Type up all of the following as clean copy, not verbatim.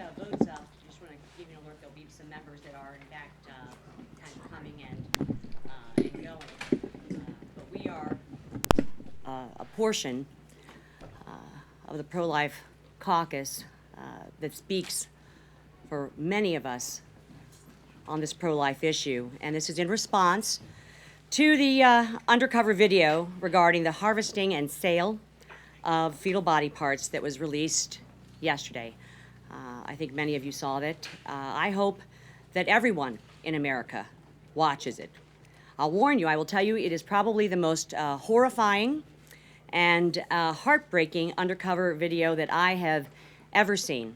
the votes up, just want to give you an alert, there'll be some members that are in fact kind of coming and going. But we are a portion of the pro-life caucus that speaks for many of us on this pro-life issue. And this is in response to the undercover video regarding the harvesting and sale of fetal body parts that was released yesterday. I think many of you saw that. I hope that everyone in America watches it. I'll warn you, I will tell you, it is probably the most horrifying and heartbreaking undercover video that I have ever seen.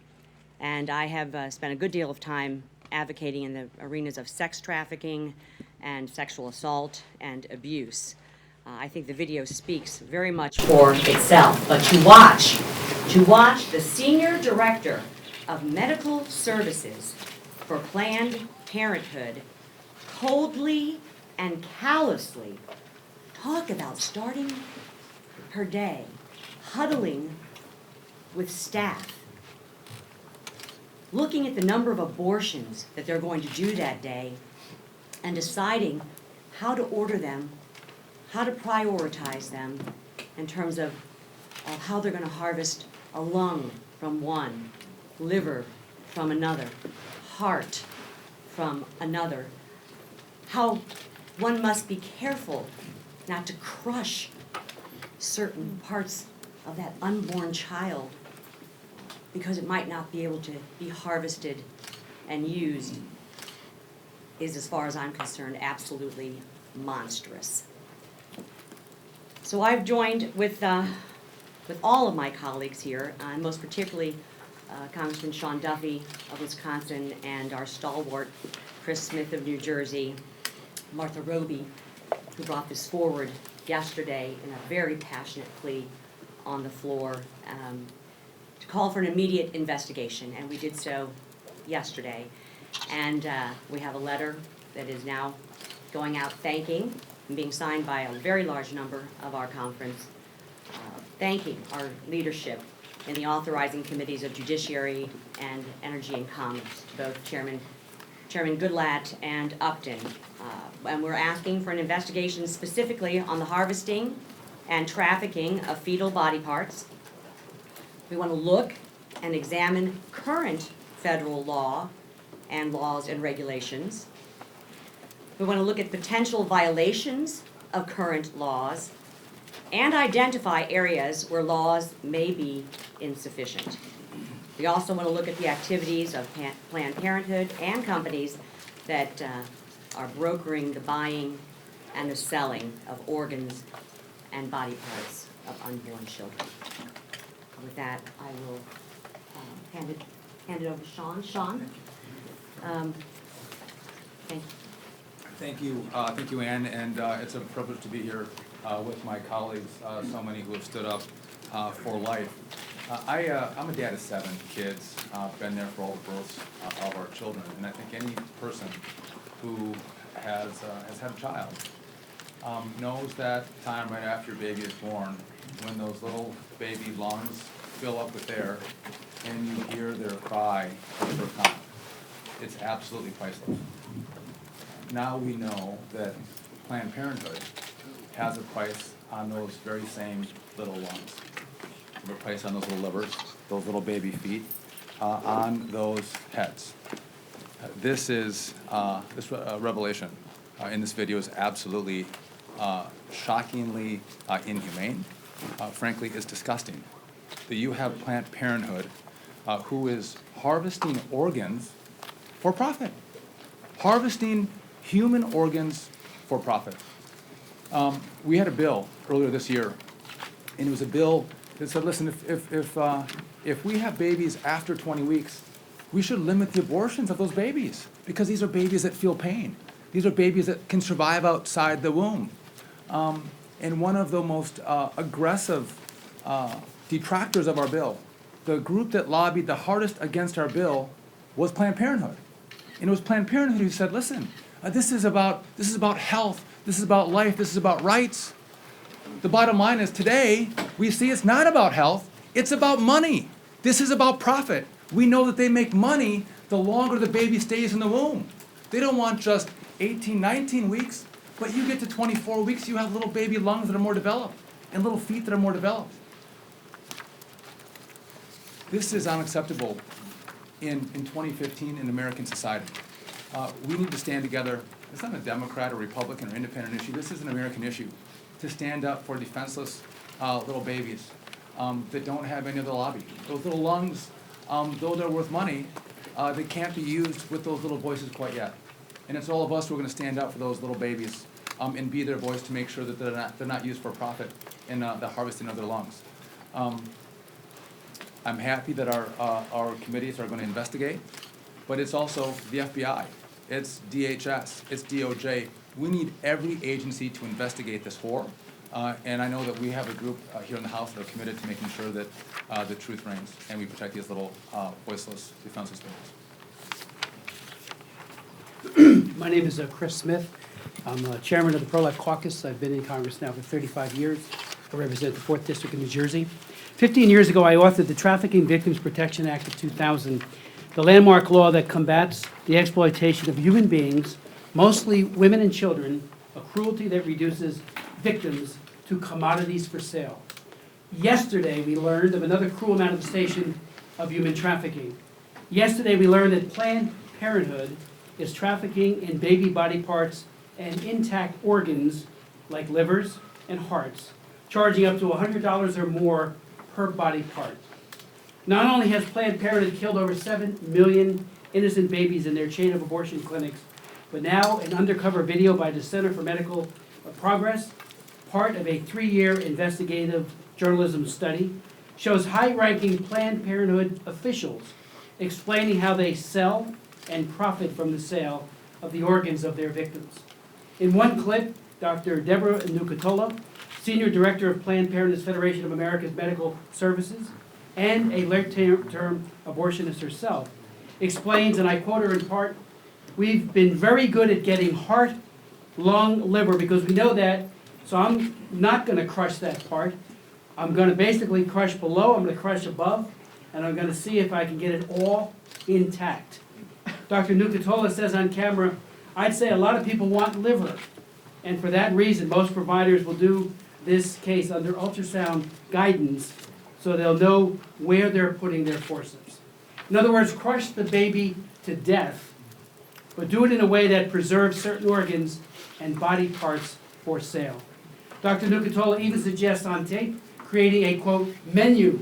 And I have spent a good deal of time advocating in the arenas of sex trafficking and sexual assault and abuse. I think the video speaks very much for itself. But to watch the Senior Director of Medical Services for Planned Parenthood coldly and callously talk about starting her day huddling with staff, looking at the number of abortions that they're going to do that day and deciding how to order them, how to prioritize them in terms of how they're going to harvest a lung from one, liver from another, heart from another, how one must be careful not to crush certain parts of that unborn child because it might not be able to be harvested and used is, as far as I'm concerned, absolutely monstrous. So I've joined with all of my colleagues here, and most particularly Congressman Sean Duffy of Wisconsin and our stalwart Chris Smith of New Jersey, Martha Roby, who brought this forward yesterday in a very passionate plea on the floor to call for an immediate investigation, and we did so yesterday. And we have a letter that is now going out thanking and being signed by a very large number of our conference, thanking our leadership in the authorizing committees of Judiciary and Energy and Commerce, both Chairman Goodlatte and Upton. And we're asking for an investigation specifically on the harvesting and trafficking of fetal body parts. We want to look and examine current federal law and laws and regulations. We want to look at potential violations of current laws and identify areas where laws may be insufficient. We also want to look at the activities of Planned Parenthood and companies that are brokering the buying and the selling of organs and body parts of unborn children. With that, I will hand it over to Sean. Sean, thank you. Thank you, Ann, and it's a privilege to be here with my colleagues, so many who have stood up for life. I'm a dad of 7 kids, been there for all the births of our children, and I think any person who has had a child knows that time right after your baby is born, when those little baby lungs fill up with air and you hear their cry for the first time. It's absolutely priceless. Now we know that Planned Parenthood has a price on those very same little lungs. They have a price on those little livers, those little baby feet, on those heads. This revelation in this video is absolutely shockingly inhumane. Frankly, it's disgusting that you have Planned Parenthood who is harvesting organs for profit, harvesting human organs for profit. We had a bill earlier this year, and it was a bill that said, listen, if we have babies after 20 weeks, we should limit the abortions of those babies, because these are babies that feel pain. These are babies that can survive outside the womb. And one of the most aggressive detractors of our bill, the group that lobbied the hardest against our bill, was Planned Parenthood. And it was Planned Parenthood who said, listen, this is about health, this is about life, this is about rights. The bottom line is today, we see it's not about health, it's about money. This is about profit. We know that they make money the longer the baby stays in the womb. They don't want just 18, 19 weeks, but you get to 24 weeks, you have little baby lungs that are more developed and little feet that are more developed. This is unacceptable in 2015 in American society. We need to stand together. It's not a Democrat or Republican or independent issue. This is an American issue, to stand up for defenseless little babies that don't have any other lobby. Those little lungs, though they're worth money, they can't be used with those little voices quite yet. And it's all of us who are going to stand up for those little babies and be their voice to make sure that they're not used for profit in the harvesting of their lungs. I'm happy that our committees are going to investigate, but it's also the FBI, it's DHS, it's DOJ. We need every agency to investigate this horror, and I know that we have a group here in the House that are committed to making sure that the truth reigns and we protect these little voiceless, defenseless babies. My name is Chris Smith. I'm chairman of the Pro-Life Caucus. I've been in Congress now for 35 years. I represent the 4th District of New Jersey. 15 years ago, I authored the Trafficking Victims Protection Act of 2000, the landmark law that combats the exploitation of human beings, mostly women and children, a cruelty that reduces victims to commodities for sale. Yesterday, we learned of another cruel manifestation of human trafficking. Yesterday, we learned that Planned Parenthood is trafficking in baby body parts and intact organs like livers and hearts, charging up to $100 or more per body part. Not only has Planned Parenthood killed over 7 million innocent babies in their chain of abortion clinics, but now an undercover video by the Center for Medical Progress, part of a 3-year investigative journalism study, shows high-ranking Planned Parenthood officials explaining how they sell and profit from the sale of the organs of their victims. In one clip, Dr. Deborah Nucatola, Senior Director of Planned Parenthood's Federation of America's Medical Services, and a late-term abortionist herself, explains, and I quote her in part, "We've been very good at getting heart, lung, liver, because we know that, so I'm not going to crush that part. I'm going to basically crush below, I'm going to crush above, and I'm going to see if I can get it all intact." Dr. Nucatola says on camera, "I'd say a lot of people want liver, and for that reason, most providers will do this case under ultrasound guidance so they'll know where they're putting their forceps." In other words, crush the baby to death, but do it in a way that preserves certain organs and body parts for sale. Dr. Nucatola even suggests on tape creating a, quote, menu.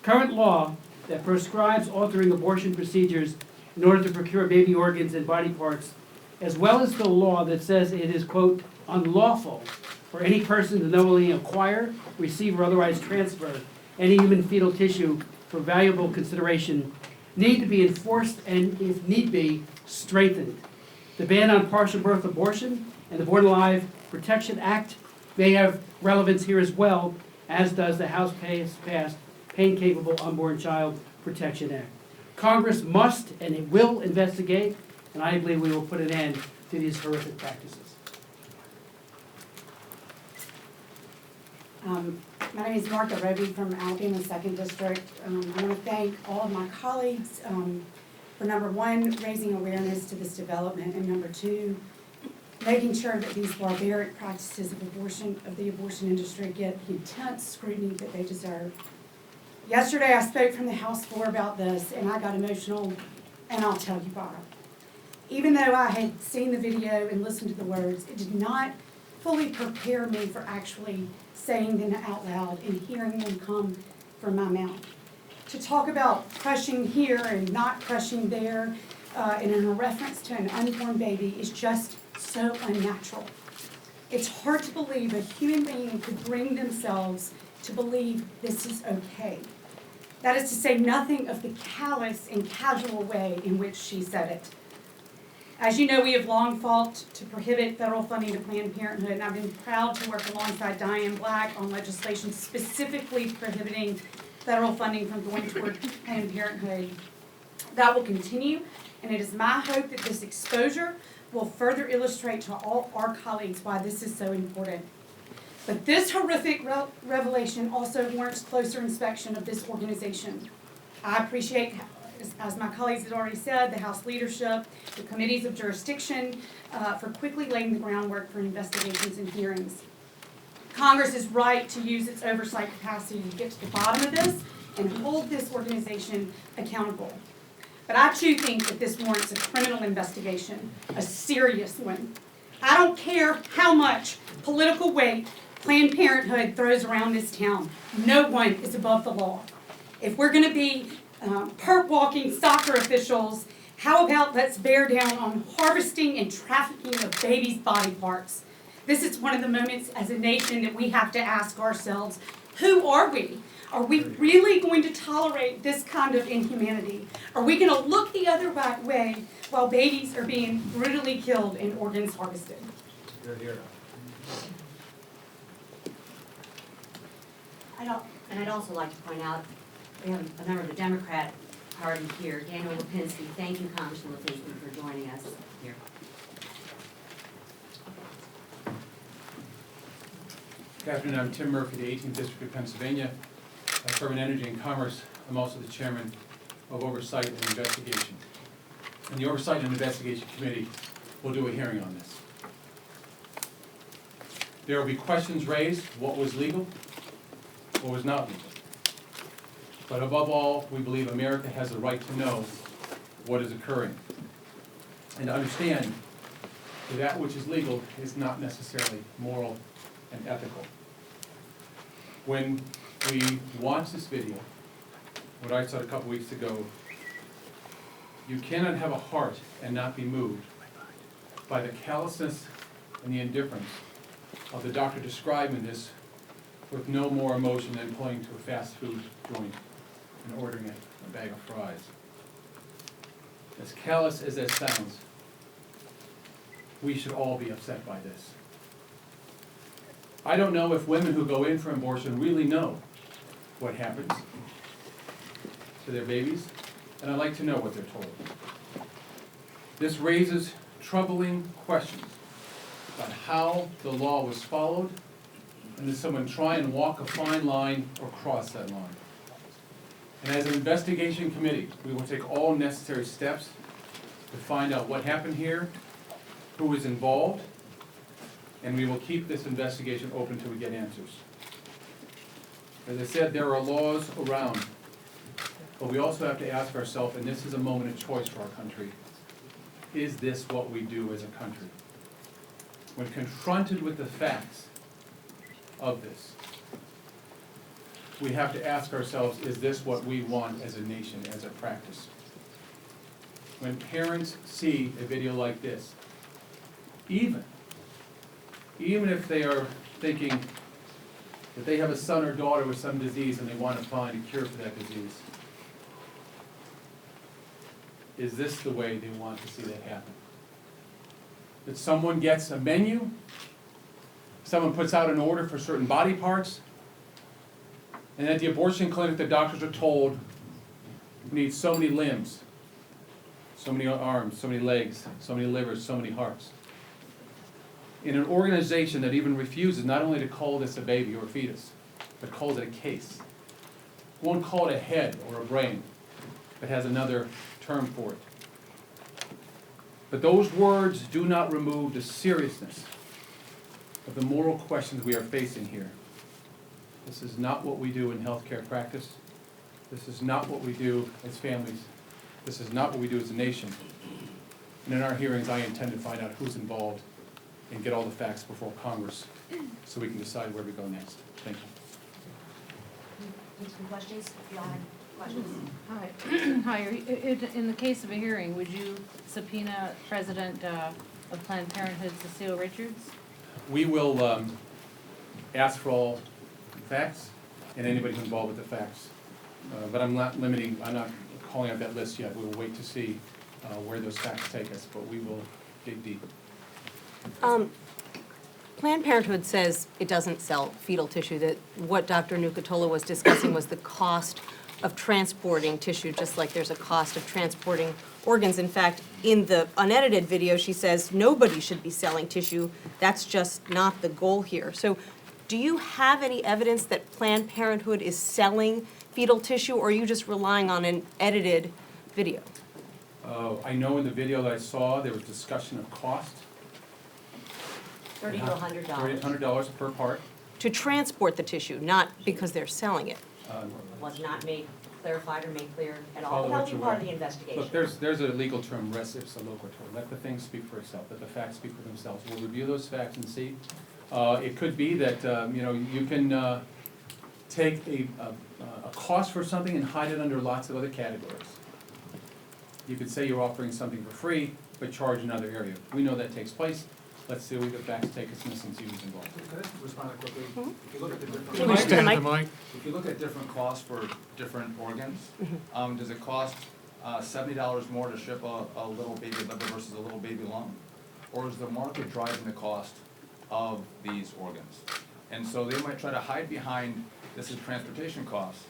Current law that prescribes altering abortion procedures in order to procure baby organs and body parts, as well as the law that says it is, quote, unlawful for any person to knowingly acquire, receive, or otherwise transfer any human fetal tissue for valuable consideration, need to be enforced and, if need be, strengthened. The ban on partial birth abortion and the Born Alive Protection Act may have relevance here as well, as does the House-passed Pain-Capable Unborn Child Protection Act. Congress must and it will investigate, and I believe we will put an end to these horrific practices. My name is Martha Roby from Alabama 2nd District. I want to thank all of my colleagues for, number one, raising awareness to this development, and number two, making sure that these barbaric practices of the abortion industry get the intense scrutiny that they deserve. Yesterday I spoke from the House floor about this, and I got emotional, and I'll tell you why. Even though I had seen the video and listened to the words, it did not fully prepare me for actually saying them out loud and hearing them come from my mouth. To talk about crushing here and not crushing there, and in a reference to an unborn baby is just so unnatural. It's hard to believe a human being could bring themselves to believe this is okay. That is to say nothing of the callous and casual way in which she said it. As you know, we have long fought to prohibit federal funding to Planned Parenthood, and I've been proud to work alongside Diane Black on legislation specifically prohibiting federal funding from going toward Planned Parenthood. That will continue, and it is my hope that this exposure will further illustrate to all our colleagues why this is so important. But this horrific revelation also warrants closer inspection of this organization. I appreciate, as my colleagues had already said, the House leadership, the committees of jurisdiction, for quickly laying the groundwork for investigations and hearings. Congress is right to use its oversight capacity to get to the bottom of this and hold this organization accountable. But I too think that this warrants a criminal investigation, a serious one. I don't care how much political weight Planned Parenthood throws around this town. No one is above the law. If we're going to be perp-walking soccer officials, how about let's bear down on harvesting and trafficking of babies' body parts? This is one of the moments as a nation that we have to ask ourselves, who are we? Are we really going to tolerate this kind of inhumanity? Are we going to look the other way while babies are being brutally killed and organs harvested? I'd also like to point out, we have a member of the Democrat Party here, Daniel Lipinski. Thank you, Congressman Lipinski, for joining us here. Good afternoon, I'm Tim Murphy, the 18th District of Pennsylvania. I serve in Energy and Commerce. I'm also the chairman of Oversight and Investigation. And the Oversight and Investigation Committee will do a hearing on this. There will be questions raised, what was legal, what was not legal. But above all, we believe America has the right to know what is occurring and to understand that that which is legal is not necessarily moral and ethical. When we watch this video, what I said a couple weeks ago, you cannot have a heart and not be moved by the callousness and the indifference of the doctor describing this with no more emotion than pulling to a fast food joint and ordering a bag of fries. As callous as that sounds, we should all be upset by this. I don't know if women who go in for abortion really know what happens to their babies, and I'd like to know what they're told. This raises troubling questions about how the law was followed, and did someone try and walk a fine line or cross that line? And as an investigation committee, we will take all necessary steps to find out what happened here, who was involved, and we will keep this investigation open until we get answers. As I said, there are laws around, but we also have to ask ourselves, and this is a moment of choice for our country, is this what we do as a country? When confronted with the facts of this, we have to ask ourselves, is this what we want as a nation, as a practice? When parents see a video like this, even if they are thinking that they have a son or daughter with some disease and they want to find a cure for that disease, is this the way they want to see that happen? That someone gets a menu, someone puts out an order for certain body parts, and at the abortion clinic the doctors are told we need so many limbs, so many arms, so many legs, so many livers, so many hearts. In an organization that even refuses not only to call this a baby or a fetus, but calls it a case. Won't call it a head or a brain, but has another term for it. But those words do not remove the seriousness of the moral questions we are facing here. This is not what we do in healthcare practice. This is not what we do as families. This is not what we do as a nation. And in our hearings, I intend to find out who's involved and get all the facts before Congress so we can decide where we go next. Thank you. Take some questions, if you all have questions. Hi. Hi. In the case of a hearing, would you subpoena President of Planned Parenthood, Cecile Richards? We will ask for all facts and anybody who's involved with the facts. But I'm not calling out that list yet. We will wait to see where those facts take us, but we will dig deep. Planned Parenthood says it doesn't sell fetal tissue, that what Dr. Nucatola was discussing was the cost of transporting tissue, just like there's a cost of transporting organs. In fact, in the unedited video, she says nobody should be selling tissue. That's just not the goal here. So do you have any evidence that Planned Parenthood is selling fetal tissue, or are you just relying on an edited video? I know in the video that I saw, there was discussion of cost. $30 to $100 $100 per part. To transport the tissue, not because they're selling it. was not made clarified or made clear at all, Follow but that'll what be you part of want. the investigation. Look, there's a legal term, res ipsa loquitur. Let the thing speak for itself, let the facts speak for themselves. We'll review those facts and see. It could be that, you can take a cost for something and hide it under lots of other categories. You could say you're offering something for free, but charge another area. We know that takes place. Let's see what the facts take us in since he was involved. Could I respond quickly? If you look at the Can you different, stand at the mic? if you look at different costs for different organs, does it cost $70 more to ship a little baby liver versus a little baby lung? Or is the market driving the cost of these organs? And so they might try to hide behind, this is transportation costs,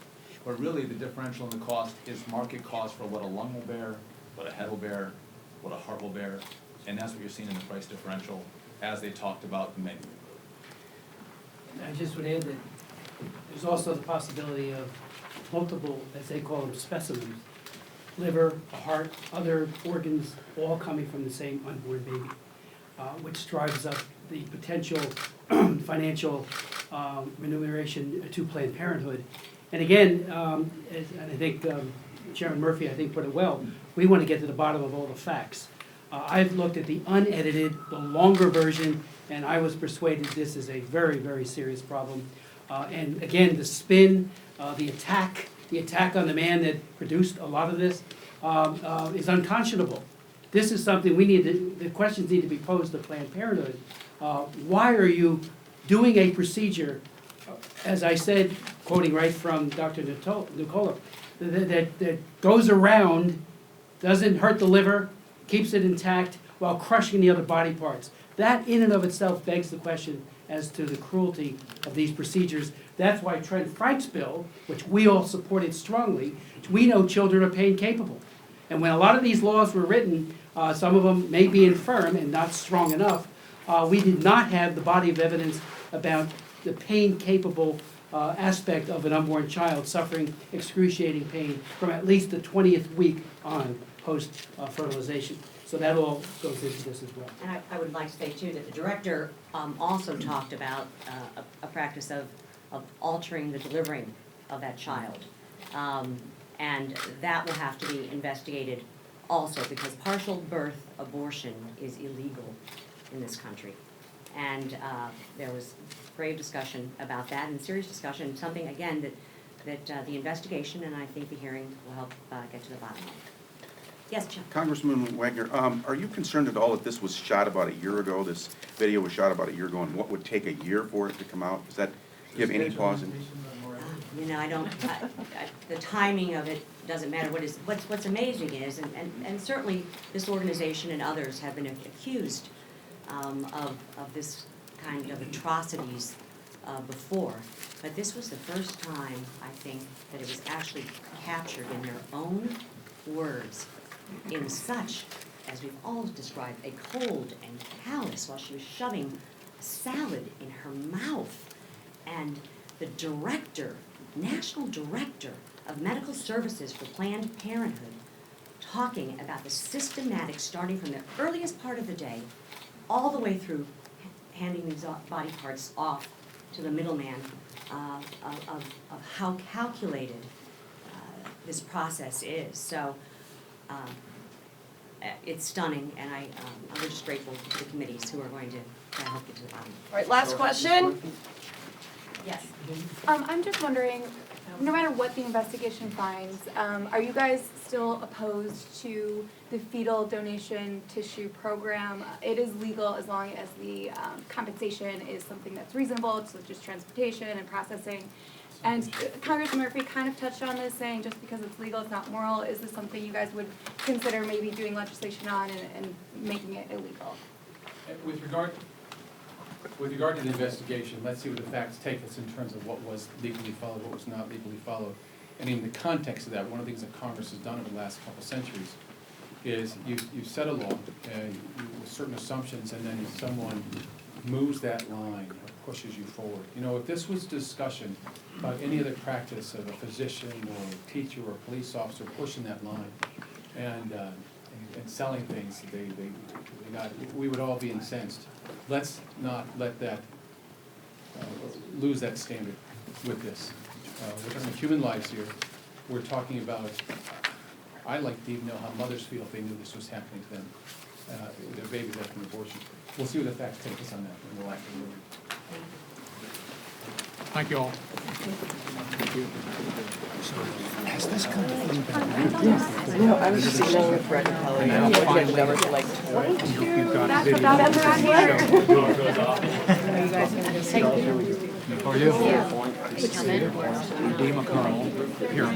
but really the differential in the cost is market cost for what a lung will bear, what a head will bear, what a heart will bear, and that's what you're seeing in the price differential as they talked about the menu. I just would add that there's also the possibility of multiple, as they call them, specimens, liver, a heart, other organs, all coming from the same unborn baby, which drives up the potential financial remuneration to Planned Parenthood. And again, and I think Chairman Murphy, I think, put it well, we want to get to the bottom of all the facts. I've looked at the unedited, the longer version, and I was persuaded this is a very, very serious problem. And again, the spin, the attack on the man that produced a lot of this is unconscionable. This is something the questions need to be posed to Planned Parenthood. Why are you doing a procedure, as I said, quoting right from Dr. Nicola, that goes around, doesn't hurt the liver, keeps it intact while crushing the other body parts? That in and of itself begs the question as to the cruelty of these procedures. That's why Trent Frank's bill, which we all supported strongly, we know children are pain capable. And when a lot of these laws were written, some of them may be infirm and not strong enough, we did not have the body of evidence about the pain capable aspect of an unborn child suffering excruciating pain from at least the 20th week on post-fertilization. So that all goes into this as well. And I would like to say too, that the director also talked about a practice of altering the delivering of that child. And that will have to be investigated also, because partial birth abortion is illegal in this country. And there was grave discussion about that, and serious discussion, something, again, that the investigation and I think the hearing will help get to the bottom of. Yes, Chuck? Congressman Wagner, are you concerned at all that this was shot about a year ago? This video was shot about a year ago, and what would take a year for it to come out? Does that give any pause? I don't, the timing of it doesn't matter. What's amazing is, and certainly this organization and others have been accused of this kind of atrocities before, but this was the first time, I think, that it was actually captured in their own words in such, as we've all described, a cold and callous while she was shoving a salad in her mouth. And the director, National Director of Medical Services for Planned Parenthood, talking about the systematic, starting from the earliest part of the day, all the way through handing these body parts off to the middleman, of how calculated this process is. So it's stunning, and I'm just grateful to the committees who are going to help get to the bottom. All right, last question. Yes. I'm just wondering, no matter what the investigation finds, are you guys still opposed to the fetal donation tissue program? It is legal as long as the compensation is something that's reasonable, so just transportation and processing. And Congressman Murphy kind of touched on this, saying just because it's legal, it's not moral. Is this something you guys would consider maybe doing legislation on and making it illegal? With regard to the investigation, let's see what the facts take us in terms of what was legally followed, what was not legally followed. And in the context of that, one of the things that Congress has done over the last couple centuries is you set a law with certain assumptions, and then if someone moves that line, or pushes you forward. You know, if this was discussion about any other practice of a physician or a teacher or a police officer pushing that line and selling things, they got, we would all be incensed. Let's not let that, lose that standard with this. We're talking about human lives here. We're talking about, I'd like to even know how mothers feel if they knew this was happening to them, their babies after an abortion. We'll see what the facts take us on that, and we'll act accordingly. Thank you all. No, I was just emailing with Brett and Kelly. I hope you guys were like, You've got video. How are you? Dee McConnell, here.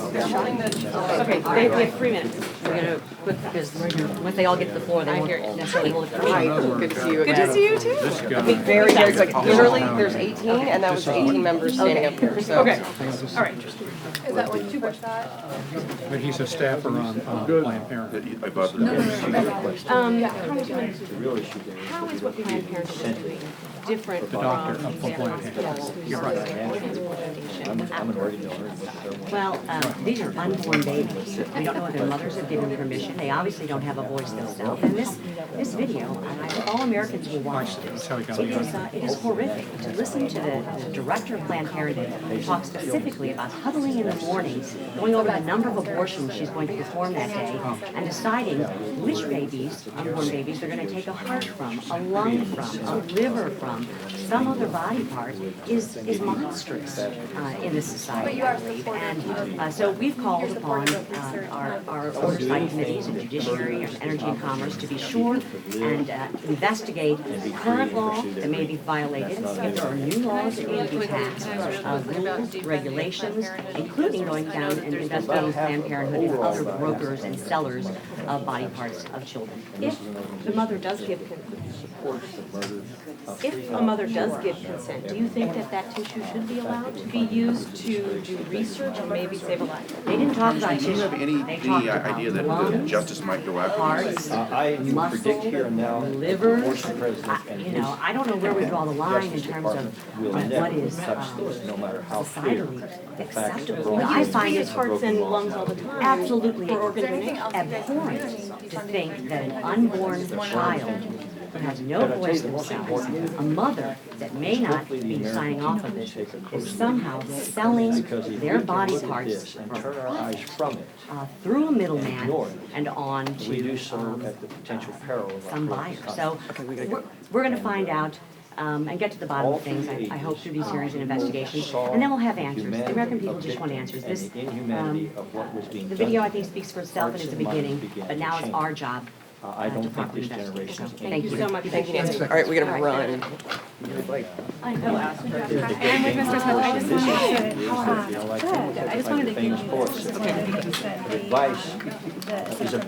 Okay, we have 3 minutes. We're gonna, because once they all get to the floor, they won't necessarily hold it for hi, me. good to see you again. Good to see you too. This guy. Very, very quick. Literally, there's 18, and that was 18 members standing up here, so. Okay, all right. Is that what you push that? But he's a staffer on Planned Parenthood. I bought How is what Planned Parenthood is doing different The from doctor of the Planned Parenthood. You're right. Well, these are unborn babies. We don't know if their mothers have given permission. They obviously don't have a voice themselves. And this video, and I hope all Americans will watch this. It is horrific to listen to the director of Planned Parenthood talk specifically about huddling in the mornings, going over the number of abortions she's going to perform that day, and deciding which babies, unborn babies, they're going to take a heart from, a lung from, a liver from, some other body part is monstrous in this society, I believe. And so we've called upon our oversight committees and judiciary and energy and commerce to be sure and investigate current law that may be violated, if there are new laws that need to be passed, rules, regulations, including going down and investigating Planned Parenthood and other brokers and sellers of body parts of children. If the mother does give consent, do you think that that tissue should be allowed to be used to do research and maybe save a life? They didn't talk about Do you tissue. have any They talked idea that lungs, justice might go after this? hearts, I predict here and now, muscle, the livers. abortion president and You know, I don't know where we draw the line in terms of will what never is touch this, no matter how clear societally the facts are. acceptable. I find it hearts and lungs all the time. absolutely For organ donation. abhorrent to think that an unborn child who has no voice themselves, a mother that may not be signing off of this, is somehow selling their body parts and turn our eyes from it. through a middleman and on We do to so at the potential peril of our some buyer. collective So we're going to find out and get to the bottom of things, I hope, through these hearings and investigations, and then we'll have answers. The American people just want answers. This, the video, I think, speaks for itself and is the beginning, but now it's our job I don't to think properly this investigate. generation. Thank you so much. Thank you. All right, we gotta run. And with Mr. Smith, I just wanted to, I just wanted to give you Advice is a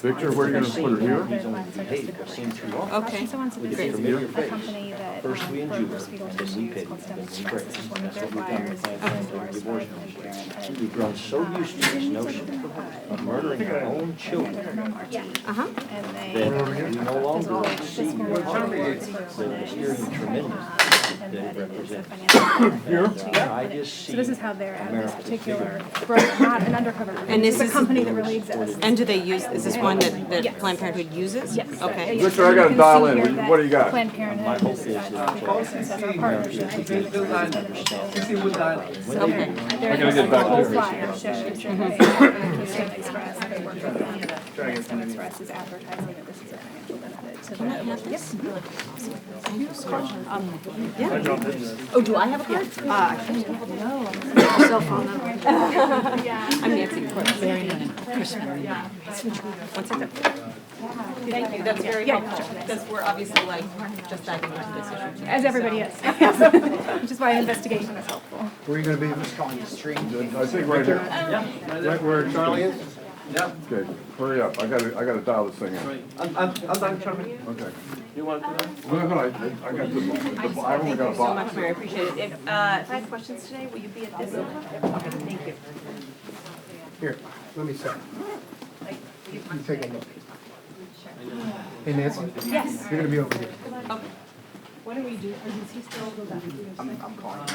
Victor, where are you gonna put her here? He's only behaved, I've seen too long. Okay. also wants to With a visit familiar a face. company that First we brokers injure, fetal and then we tissue pity, called Stem and then we Cell. break. This is one of That's their what we've done flyers with Planned Parenthood and the endorsed by abortion Planned industry. Parenthood. We've grown so used to this notion of murdering our own children Uh-huh. And they, that we no longer see this the memorial is for mysterious tremendous and that that it it is a represents. financial. I just see. So this is how they're at this America's particular, broker, not an undercover. And It's this a is- company that really exists. And do they use, is this one that Yes. Planned Parenthood uses? Yes. Okay. Yes. Victor, I gotta You can dial see in. here What do you got? Planned Parenthood is our partnership. Okay. I gotta get back Whole there. flyer shows State Express, they work with them. State Express is advertising that this is a financial benefit to them. Yes. Oh, do I have a card? Cell phone number. I'm Nancy. Very nice. One second. Thank you, that's very helpful, because we're obviously like, just diving into this issue. As everybody is. Which is why investigation is helpful. Where are you gonna be? I think right here. Right where Charlie is? Yep. Okay, hurry up. I gotta dial this thing in. I'm done, Chairman. Okay. You want to do that? No, I got the, I've only got a Thank you so much, box. Mary, I appreciate it. If I have questions today, will you be at this? Okay, thank you. Here, let me see. You take a look. Hey Nancy? Yes. You're gonna be over here. What do we do? Or does he still go back? I'm calling.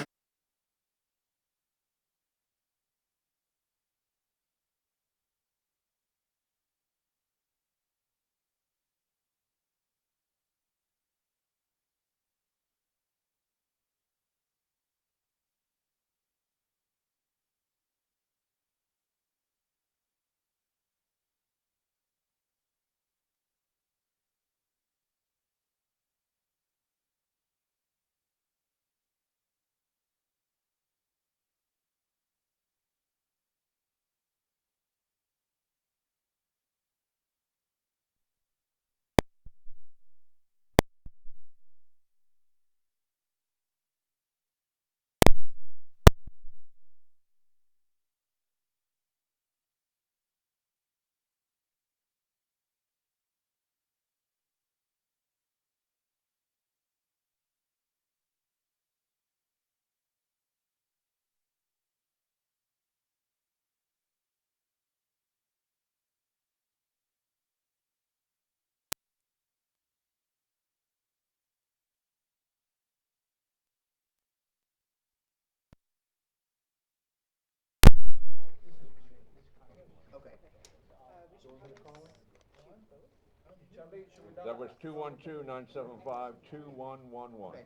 That was 212-975-2111.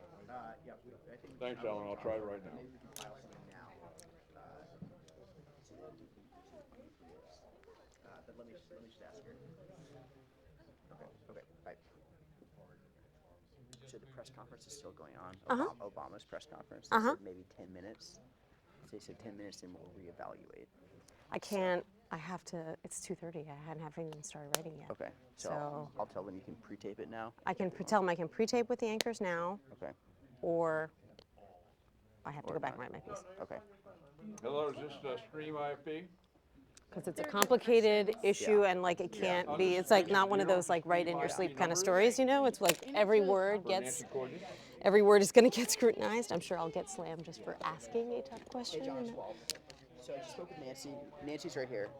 Thanks, Alan, I'll try it right now. But let me just ask her. Okay, bye. So the press conference is still going on, Obama's press conference. They said maybe 10 minutes. They said 10 minutes and we'll reevaluate. I can't, I have to, it's 2:30, I haven't even started writing yet. Okay, so I'll tell them you can pre-tape it now. I can tell them I can pre-tape with the anchors now, Okay, or I have to Or go back not. and write my piece. okay. Hello, is this Stream IFB? Because it's a complicated issue and like it can't be, it's like not one of those like write in your sleep kind of stories, you know? It's like every word gets, every word is gonna get scrutinized. I'm sure I'll get slammed just for asking a tough question. Hey, John, as well. So I just spoke with Nancy. Nancy's right here.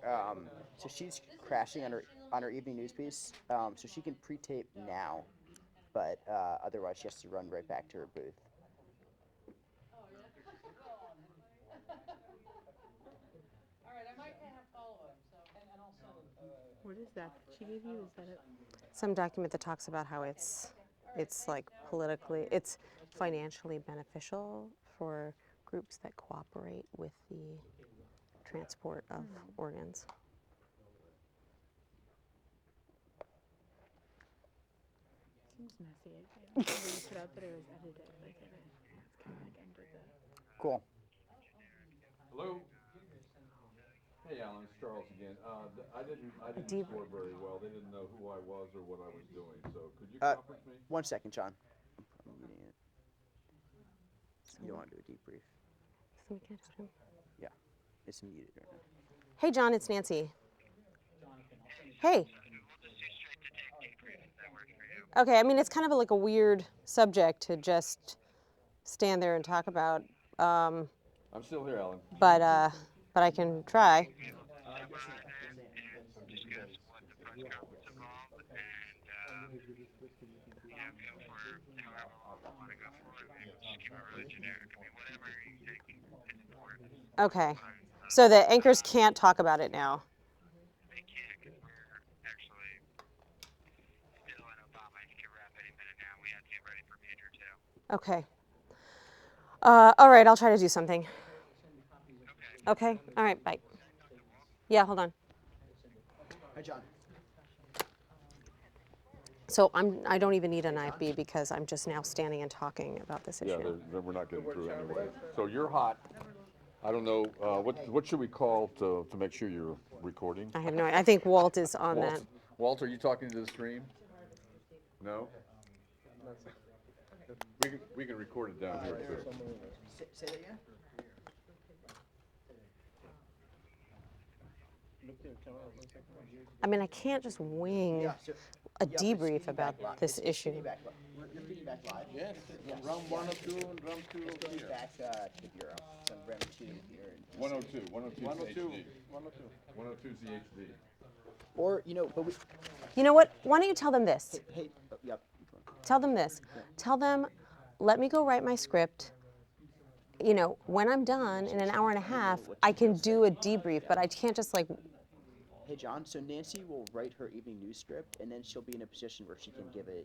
So she's crashing on her evening news piece. So she can pre-tape now, but otherwise she has to run right back to her booth. What is that she gave you? Is that it? Some document that talks about how it's like politically, it's financially beneficial for groups that cooperate with the transport of organs. Seems messy. I don't know where you put out that it was edited. Like it's kind of like ended the. Cool. Hello? Hey, Alan, it's Charles again. I didn't score very well. They didn't know who I was or what I was doing, so could you conference me? 1 second, John. I'm muting it. You don't want to do a debrief. Yeah, it's muted right now. Hey, John, it's Nancy. Hey. Okay, I mean, it's kind of like a weird subject to just stand there and talk about. I'm still here, Alan. But I can try. Okay, so the anchors can't talk about it now. They can't because we're actually still in Obama. He could wrap any minute now. We have to get ready for Major too. Okay. All right, I'll try to do something. Okay, all right, bye. Yeah, hold on. Hi, John. So I don't even need an IFB because I'm just now standing and talking about this issue. Yeah, we're not getting through anyway. So you're hot. I don't know, what should we call to make sure you're recording? I have no idea. I think Walt is on that. Walt, are you talking to the stream? No? We can record it down here too. Say that again? I mean, I can't just wing a debrief about this issue. you're feeding back live? Yes, Yes. round Yeah. 102 and round 2 It's going here. back to the Bureau. So round 2 here. In 102, 102 is the 102, HD. 102. 102 is the HD. Or, you know, but we, You know what? Why don't you tell them this? hey, oh, yep. Tell them this. Tell them, let me go write my script. You know, when I'm done in an hour and a half, I can do a debrief, but I can't just like, Hey, John, so Nancy will write her evening news script, and then she'll be in a position where she can give a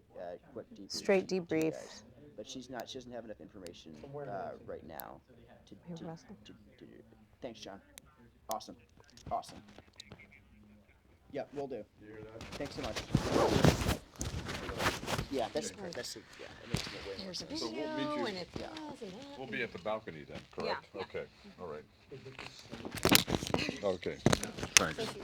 quick debrief. Straight to you debrief. guys. But she doesn't have enough information right now to do. Thanks, John. Awesome. Awesome. Yep, will do. You hear that? Thanks so much. Yeah, that's yeah. It makes it way more there's a sense. So video we'll meet you- and it Yeah. does and that. We'll be at the balcony then, Yeah, correct? yeah. Okay, all right. Okay, thanks.